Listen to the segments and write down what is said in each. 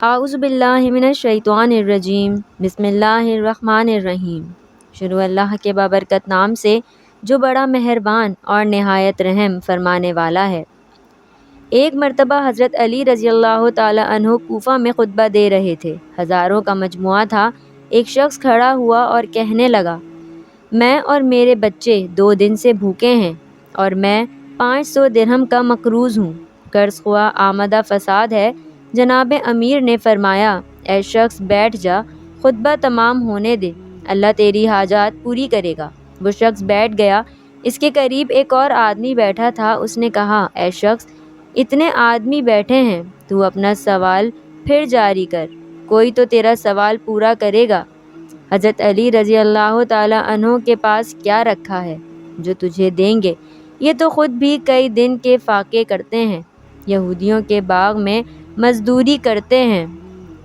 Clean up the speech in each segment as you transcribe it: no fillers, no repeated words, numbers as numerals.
اعوذ باللہ من الشیطان الرجیم بسم اللہ الرحمن الرحیم۔ شروع اللہ کے بابرکت نام سے جو بڑا مہربان اور نہایت رحم فرمانے والا ہے۔ ایک مرتبہ حضرت علی رضی اللہ تعالی عنہ کوفہ میں خطبہ دے رہے تھے۔ ہزاروں کا مجموعہ تھا۔ ایک شخص کھڑا ہوا اور کہنے لگا، میں اور میرے بچے 2 دن سے بھوکے ہیں اور میں 500 درہم کا مقروض ہوں۔ قرض خواہ آمدہ فساد ہے۔ جناب امیر نے فرمایا، اے شخص بیٹھ جا، خطبہ تمام ہونے دے، اللہ تیری حاجات پوری کرے گا۔ وہ شخص بیٹھ گیا۔ اس کے قریب ایک اور آدمی بیٹھا تھا۔ اس نے کہا، اے شخص، اتنے آدمی بیٹھے ہیں، تو اپنا سوال پھر جاری کر، کوئی تو تیرا سوال پورا کرے گا۔ حضرت علی رضی اللہ تعالی عنہ کے پاس کیا رکھا ہے جو تجھے دیں گے؟ یہ تو خود بھی کئی دن کے فاقے کرتے ہیں، یہودیوں کے باغ میں مزدوری کرتے ہیں،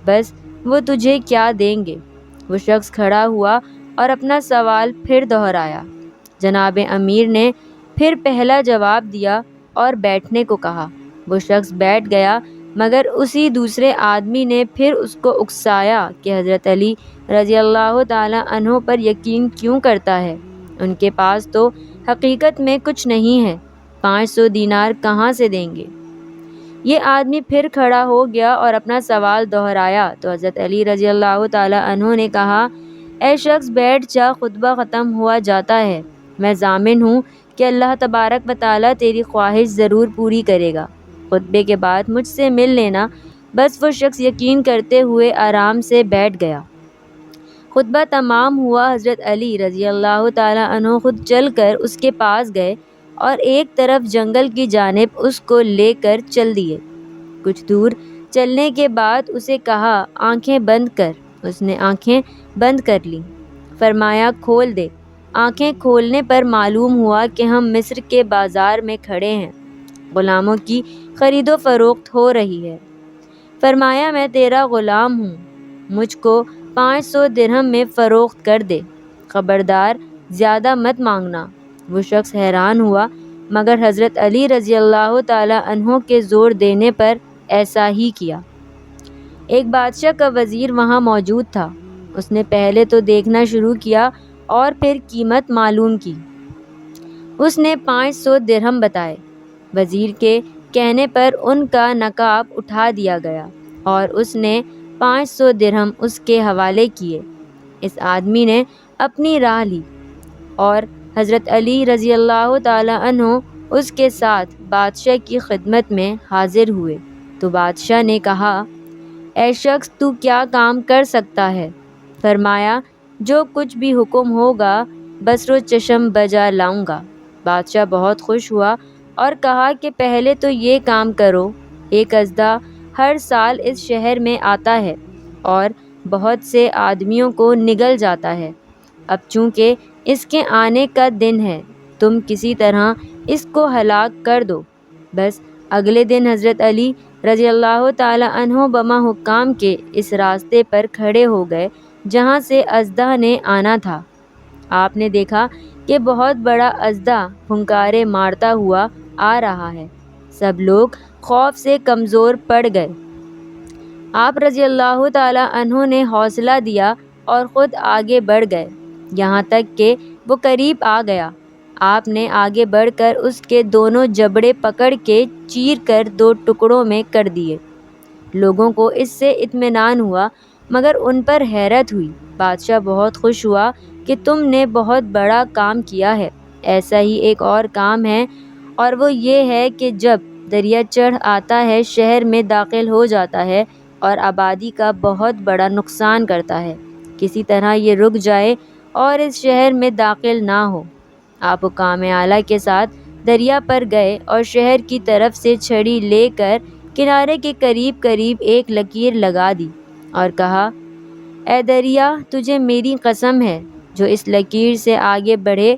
بس وہ تجھے کیا دیں گے؟ وہ شخص کھڑا ہوا اور اپنا سوال پھر دہرایا۔ جناب امیر نے پھر پہلا جواب دیا اور بیٹھنے کو کہا۔ وہ شخص بیٹھ گیا، مگر اسی دوسرے آدمی نے پھر اس کو اکسایا کہ حضرت علی رضی اللہ تعالی عنہ پر یقین کیوں کرتا ہے؟ ان کے پاس تو حقیقت میں کچھ نہیں ہے، 500 دینار کہاں سے دیں گے؟ یہ آدمی پھر کھڑا ہو گیا اور اپنا سوال دہرایا تو حضرت علی رضی اللہ تعالی عنہ نے کہا، اے شخص بیٹھ جا، خطبہ ختم ہوا جاتا ہے، میں ضامن ہوں کہ اللہ تبارک و تعالی تیری خواہش ضرور پوری کرے گا، خطبے کے بعد مجھ سے مل لینا۔ بس وہ شخص یقین کرتے ہوئے آرام سے بیٹھ گیا۔ خطبہ تمام ہوا۔ حضرت علی رضی اللہ تعالی عنہ خود چل کر اس کے پاس گئے اور ایک طرف جنگل کی جانب اس کو لے کر چل دیے۔ کچھ دور چلنے کے بعد اسے کہا، آنکھیں بند کر۔ اس نے آنکھیں بند کر لیں۔ فرمایا، کھول دے۔ آنکھیں کھولنے پر معلوم ہوا کہ ہم مصر کے بازار میں کھڑے ہیں، غلاموں کی خرید و فروخت ہو رہی ہے۔ فرمایا، میں تیرا غلام ہوں، مجھ کو 500 درہم میں فروخت کر دے، خبردار زیادہ مت مانگنا۔ وہ شخص حیران ہوا، مگر حضرت علی رضی اللہ تعالی عنہ کے زور دینے پر ایسا ہی کیا۔ ایک بادشاہ کا وزیر وہاں موجود تھا۔ اس نے پہلے تو دیکھنا شروع کیا اور پھر قیمت معلوم کی۔ اس نے 500 درہم بتائے۔ وزیر کے کہنے پر ان کا نقاب اٹھا دیا گیا اور اس نے 500 درہم اس کے حوالے کیے۔ اس آدمی نے اپنی راہ لی اور حضرت علی رضی اللہ تعالی عنہ اس کے ساتھ بادشاہ کی خدمت میں حاضر ہوئے تو بادشاہ نے کہا، اے شخص، تو کیا کام کر سکتا ہے؟ فرمایا، جو کچھ بھی حکم ہوگا بصر و چشم بجا لاؤں گا۔ بادشاہ بہت خوش ہوا اور کہا کہ پہلے تو یہ کام کرو، ایک اژدہا ہر سال اس شہر میں آتا ہے اور بہت سے آدمیوں کو نگل جاتا ہے، اب چونکہ اس کے آنے کا دن ہے، تم کسی طرح اس کو ہلاک کر دو۔ بس اگلے دن حضرت علی رضی اللہ تعالی عنہ بما حکام کے اس راستے پر کھڑے ہو گئے جہاں سے اژدہا نے آنا تھا۔ آپ نے دیکھا کہ بہت بڑا اژدہا پھنکارے مارتا ہوا آ رہا ہے۔ سب لوگ خوف سے کمزور پڑ گئے۔ آپ رضی اللہ تعالی عنہ نے حوصلہ دیا اور خود آگے بڑھ گئے، یہاں تک کہ وہ قریب آ گیا۔ آپ نے آگے بڑھ کر اس کے دونوں جبڑے پکڑ کے چیر کر 2 ٹکڑوں میں کر دیے۔ لوگوں کو اس سے اطمینان ہوا، مگر ان پر حیرت ہوئی۔ بادشاہ بہت خوش ہوا کہ تم نے بہت بڑا کام کیا ہے۔ ایسا ہی ایک اور کام ہے، اور وہ یہ ہے کہ جب دریا چڑھ آتا ہے، شہر میں داخل ہو جاتا ہے اور آبادی کا بہت بڑا نقصان کرتا ہے، کسی طرح یہ رک جائے اور اس شہر میں داخل نہ ہو۔ آپ حکام اعلیٰ کے ساتھ دریا پر گئے اور شہر کی طرف سے چھڑی لے کر کنارے کے قریب قریب ایک لکیر لگا دی اور کہا، اے دریا، تجھے میری قسم ہے، جو اس لکیر سے آگے بڑھے،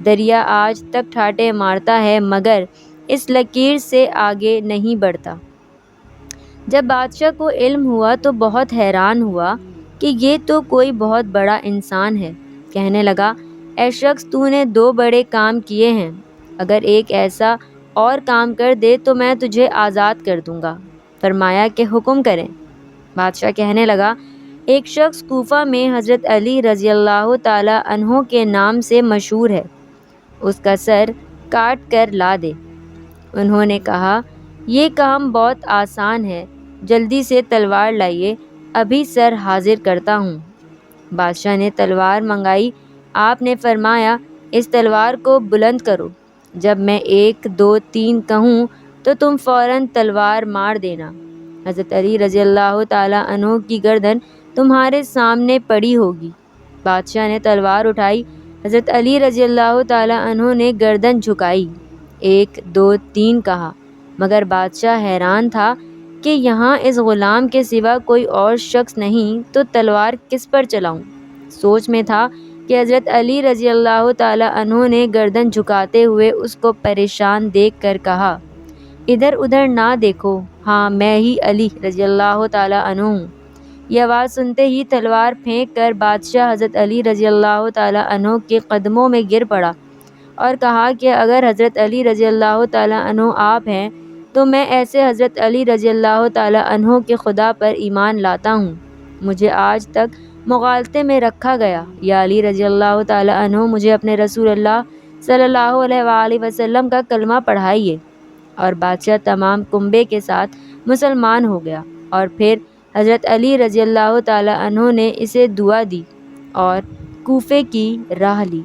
دریا آج تک ٹھاٹے مارتا ہے مگر اس لکیر سے آگے نہیں بڑھتا۔ جب بادشاہ کو علم ہوا تو بہت حیران ہوا کہ یہ تو کوئی بہت بڑا انسان ہے۔ کہنے لگا، اے شخص، تو نے 2 بڑے کام کیے ہیں، اگر ایک ایسا اور کام کر دے تو میں تجھے آزاد کر دوں گا۔ فرمایا کہ حکم کریں۔ بادشاہ کہنے لگا، ایک شخص کوفہ میں حضرت علی رضی اللہ تعالی عنہ کے نام سے مشہور ہے، اس کا سر کاٹ کر لا دے۔ انہوں نے کہا، یہ کام بہت آسان ہے، جلدی سے تلوار لائیے، ابھی سر حاضر کرتا ہوں۔ بادشاہ نے تلوار منگائی۔ آپ نے فرمایا، اس تلوار کو بلند کرو، جب میں 1 2 3 کہوں تو تم فوراً تلوار مار دینا۔ حضرت علی رضی اللہ تعالی عنہ کی گردن تمہارے سامنے پڑی ہوگی۔ بادشاہ نے تلوار اٹھائی، حضرت علی رضی اللہ تعالی عنہ نے گردن جھکائی، 1 2 3 کہا، مگر بادشاہ حیران تھا کہ یہاں اس غلام کے سوا کوئی اور شخص نہیں تو تلوار کس پر چلاؤں؟ سوچ میں تھا کہ حضرت علی رضی اللہ تعالی عنہ نے گردن جھکاتے ہوئے اس کو پریشان دیکھ کر کہا، ادھر ادھر نہ دیکھو، ہاں میں ہی علی رضی اللہ تعالی عنہ ہوں۔ یہ آواز سنتے ہی تلوار پھینک کر بادشاہ حضرت علی رضی اللہ تعالی عنہ کے قدموں میں گر پڑا اور کہا کہ اگر حضرت علی رضی اللہ تعالی عنہ آپ ہیں تو میں ایسے حضرت علی رضی اللہ تعالی عنہ کے خدا پر ایمان لاتا ہوں۔ مجھے آج تک مغالطے میں رکھا گیا، یا علی رضی اللہ تعالی عنہ مجھے اپنے رسول اللہ صلی اللہ علیہ وآلہ وسلم کا کلمہ پڑھائیے۔ اور بادشاہ تمام کنبے کے ساتھ مسلمان ہو گیا، اور پھر حضرت علی رضی اللہ تعالی عنہ نے اسے دعا دی اور کوفے کی راہ لی۔